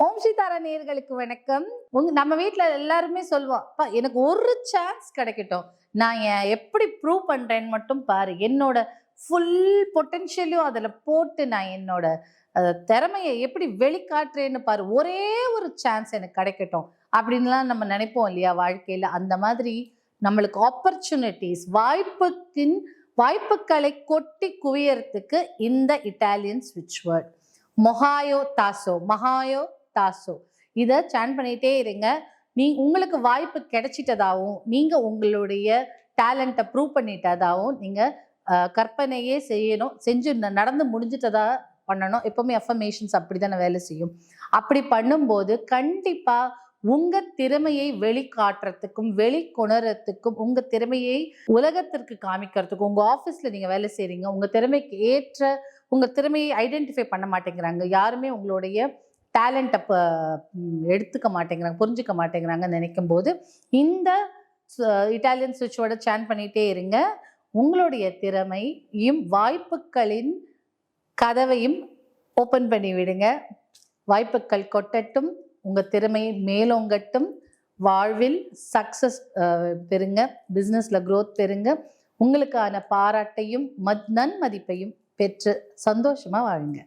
ஓம் சீதாரா நேயர்களுக்கு வணக்கம். நம்ம வீட்டில் எல்லாருமே சொல்லுவோம், எனக்கு ஒரு சான்ஸ் கிடைக்கட்டும், நான் எப்படி ப்ரூவ் பண்றேன்னு மட்டும் பாரு, என்னோட ஃபுல் பொட்டென்ஷியலையும் அதில் போட்டு நான் என்னோட திறமையை எப்படி வெளிக்காட்டுறேன்னு பாரு, ஒரே ஒரு சான்ஸ் எனக்கு கிடைக்கட்டும் அப்படின்லாம் நம்ம நினைப்போம் இல்லையா வாழ்க்கையில். அந்த மாதிரி நம்மளுக்கு ஆப்பர்ச்சுனிட்டிஸ், வாய்ப்புகளை கொட்டி குவியறதுக்கு இந்த இட்டாலியன் ஸ்விட்ச் வேர்ட் மொஹாயோ தாசோ இதை சான் பண்ணிட்டே இருங்க. உங்களுக்கு வாய்ப்பு கிடைச்சிட்டதாகவும் நீங்க உங்களுடைய டேலண்ட்டை ப்ரூவ் பண்ணிட்டதாகவும் நீங்க கற்பனையே செய்யணும், செஞ்சு நடந்து முடிஞ்சிட்டதா பண்ணணும். எப்பவுமே அஃபர்மேஷன்ஸ் அப்படித்தானே வேலை செய்யும். அப்படி பண்ணும்போது கண்டிப்பா உங்க திறமையை வெளிக்காட்டுறதுக்கும் வெளிக்கொணரத்துக்கும், உங்க திறமையை உலகத்திற்கு காமிக்கிறதுக்கும், உங்க ஆஃபீஸ்ல நீங்க வேலை செய்றீங்க, உங்க திறமைக்கு ஏற்ற உங்க திறமையை ஐடென்டிஃபை பண்ண மாட்டேங்கிறாங்க, யாருமே உங்களுடைய டேலண்ட்டை எடுத்துக்க மாட்டேங்கிறாங்க, புரிஞ்சுக்க மாட்டேங்கிறாங்கன்னு நினைக்கும் போது இந்த இட்டாலியன் ஸ்விட்சோட சான் பண்ணிட்டே இருங்க. உங்களுடைய திறமையும் வாய்ப்புகளின் கதவையும் ஓப்பன் பண்ணி விடுங்க. வாய்ப்புகள் கொட்டட்டும், உங்க திறமையை மேலோங்கட்டும், வாழ்வில் சக்சஸ் பெறுங்க, பிஸ்னஸ்ல growth பெறுங்க, உங்களுக்கான பாராட்டையும் நன்மதிப்பையும் பெற்று சந்தோஷமா வாழுங்க.